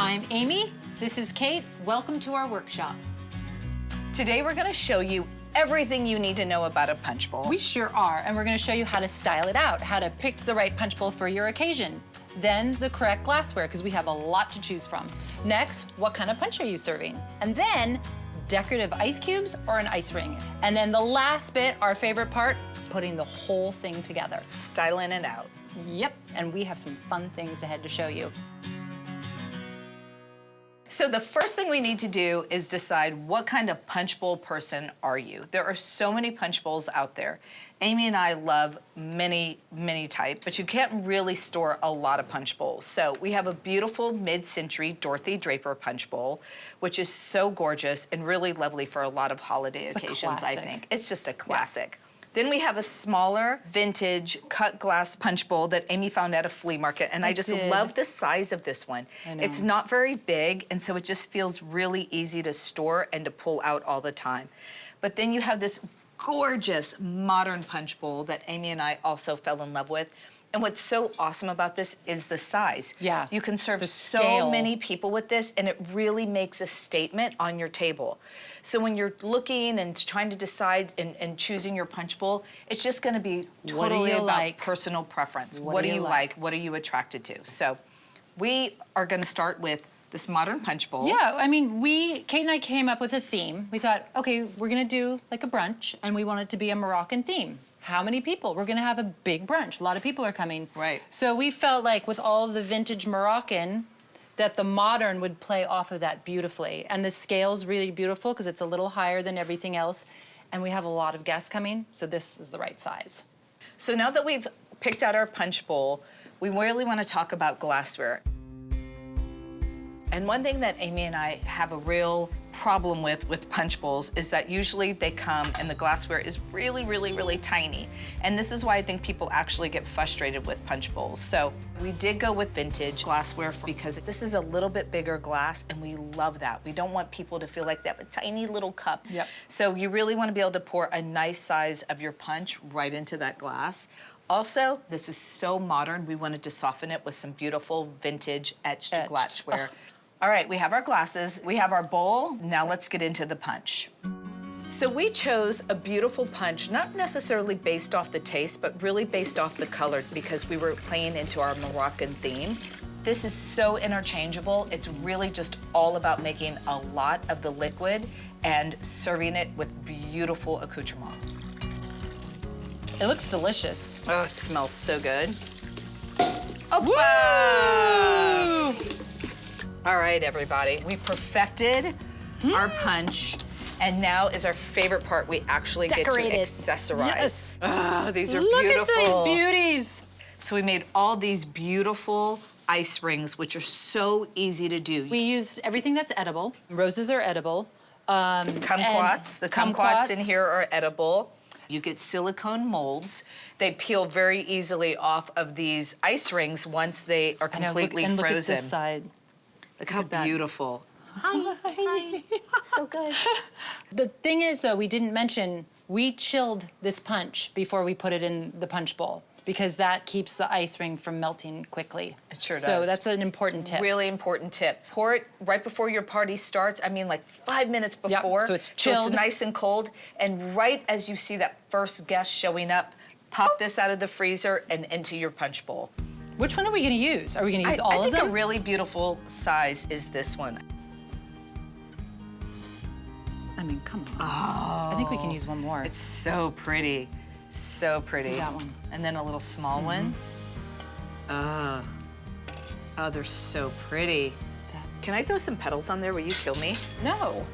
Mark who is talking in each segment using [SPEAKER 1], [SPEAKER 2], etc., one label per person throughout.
[SPEAKER 1] I'm Amy, this is Kate. Welcome to our workshop.
[SPEAKER 2] Today we're gonna show you everything you need to know about a punch bowl.
[SPEAKER 1] We sure are, and we're gonna show you how to style it out, how to pick the right punch bowl for your occasion. Then the correct glassware, because we have a lot to choose from. Next, what kind of punch are you serving? And then, decorative ice cubes or an ice ring. And then the last bit, our favorite part, putting the whole thing together.
[SPEAKER 2] Styling it out.
[SPEAKER 1] Yep, and we have some fun things ahead to show you.
[SPEAKER 2] So the first thing we need to do is decide what kind of punch bowl person are you. There are so many punch bowls out there. Amy and I love many, many types, but you can't really store a lot of punch bowls. So we have a beautiful mid-century Dorothy Draper punch bowl, which is so gorgeous and really lovely for a lot of holiday occasions, I think. It's just a classic. Yeah. Then we have a smaller, vintage, cut glass punch bowl that Amy found at a flea market, and I just love the size of this one. It's not very big, and so it just feels really easy to store and to pull out all the time. But then you have this gorgeous modern punch bowl that Amy and I also fell in love with. And what's so awesome about this is the size.
[SPEAKER 1] Yeah.
[SPEAKER 2] You can serve so many people with this, and it really makes a statement on your table. So when you're looking and trying to decide and choosing your punch bowl, it's just gonna be totally about personal preference. What do you like? What are you attracted to? So we are gonna start with this modern punch bowl.
[SPEAKER 1] Yeah, I mean, Kate and I came up with a theme. We thought, okay, we're gonna do like a brunch, and we want it to be a Moroccan theme. How many people? We're gonna have a big brunch. A lot of people are coming.
[SPEAKER 2] Right.
[SPEAKER 1] So we felt like with all of the vintage Moroccan, that the modern would play off of that beautifully. And the scale's really beautiful because it's a little higher than everything else. And we have a lot of guests coming, so this is the right size.
[SPEAKER 2] So now that we've picked out our punch bowl, we really want to talk about glassware. And one thing that Amy and I have a real problem with punch bowls is that usually they come and the glassware is really, really, really tiny. And this is why I think people actually get frustrated with punch bowls. So we did go with vintage glassware because this is a little bit bigger glass, and we love that. We don't want people to feel like they have a tiny little cup.
[SPEAKER 1] Yep.
[SPEAKER 2] So you really want to be able to pour a nice size of your punch right into that glass. Also, this is so modern, we wanted to soften it with some beautiful vintage etched glassware. All right, we have our glasses, we have our bowl. Now let's get into the punch. So we chose a beautiful punch, not necessarily based off the taste, but really based off the color because we were playing into our Moroccan theme. This is so interchangeable. It's really just all about making a lot of the liquid and serving it with beautiful accoutrement.
[SPEAKER 1] It looks delicious.
[SPEAKER 2] Oh, it smells so good. Oh, woo! All right, everybody, we perfected our punch, and now is our favorite part. We actually get to accessorize.
[SPEAKER 1] Yes.
[SPEAKER 2] Oh, these are
[SPEAKER 1] beautiful.
[SPEAKER 2] beautiful.
[SPEAKER 1] Look at these beauties.
[SPEAKER 2] So we made all these beautiful ice rings, which are so easy to do.
[SPEAKER 1] We use everything that's edible. Roses are edible.
[SPEAKER 2] Kumquats, the kumquats in here are edible. You get silicone molds. They peel very easily off of these ice rings once they are completely frozen.
[SPEAKER 1] Look at this side.
[SPEAKER 2] Look how beautiful. Hi. So good.
[SPEAKER 1] The thing is, though, we didn't mention, we chilled this punch before we put it in the punch bowl because that keeps the ice ring from melting quickly.
[SPEAKER 2] It sure does.
[SPEAKER 1] So that's an important tip.
[SPEAKER 2] Really important tip. Pour it right before your party starts. I mean, like 5 minutes before.
[SPEAKER 1] Yep. So it's chilled.
[SPEAKER 2] So it's nice and cold. And right as you see that first guest showing up, pop this out of the freezer and into your punch bowl.
[SPEAKER 1] Which one are we gonna use? Are we gonna use all of them?
[SPEAKER 2] I think a really beautiful size is this one.
[SPEAKER 1] I mean, come on.
[SPEAKER 2] Oh.
[SPEAKER 1] I think we can use one more.
[SPEAKER 2] It's so pretty. So pretty.
[SPEAKER 1] Do that one.
[SPEAKER 2] And then a little small one. Oh, they're so pretty. Can I throw some petals on there? Will you kill me?
[SPEAKER 1] No.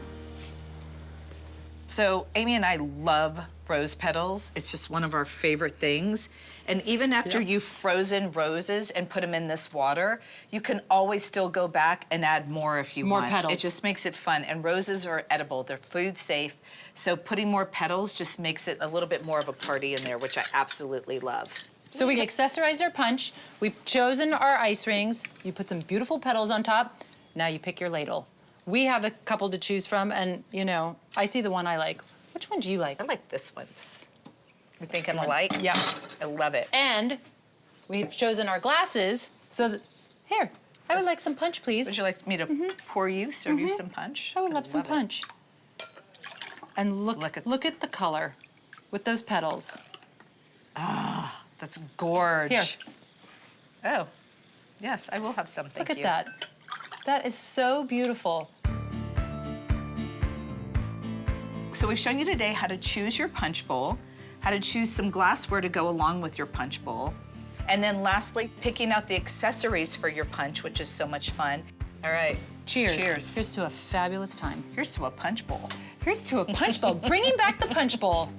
[SPEAKER 2] So Amy and I love rose petals. It's just one of our favorite things. And even after you've frozen roses and put them in this water, you can always still go back and add more if you want.
[SPEAKER 1] More petals.
[SPEAKER 2] It just makes it fun. And roses are edible. They're food safe. So putting more petals just makes it a little bit more of a party in there, which I absolutely love.
[SPEAKER 1] So we accessorize our punch. We've chosen our ice rings. You put some beautiful petals on top. Now you pick your ladle. We have a couple to choose from, and you know, I see the one I like. Which one do you like?
[SPEAKER 2] I like this one. We're thinking alike?
[SPEAKER 1] Yeah.
[SPEAKER 2] I love it.
[SPEAKER 1] And we've chosen our glasses, so here. I would like some punch, please.
[SPEAKER 2] Would you like me to pour you, serve you some punch?
[SPEAKER 1] I would love some
[SPEAKER 2] it.
[SPEAKER 1] punch. And look at the color with those petals.
[SPEAKER 2] That's gorge.
[SPEAKER 1] Here.
[SPEAKER 2] Oh, yes, I will have some, thank
[SPEAKER 1] Look
[SPEAKER 2] you.
[SPEAKER 1] at that. That is so beautiful.
[SPEAKER 2] So we've shown you today how to choose your punch bowl, how to choose some glassware to go along with your punch bowl, and then lastly, picking out the accessories for your punch, which is so much fun. All right.
[SPEAKER 1] Cheers.
[SPEAKER 2] Cheers.
[SPEAKER 1] Here's to a fabulous time.
[SPEAKER 2] Here's to a punch bowl.
[SPEAKER 1] Here's to a punch bowl. Bringing back the punch bowl.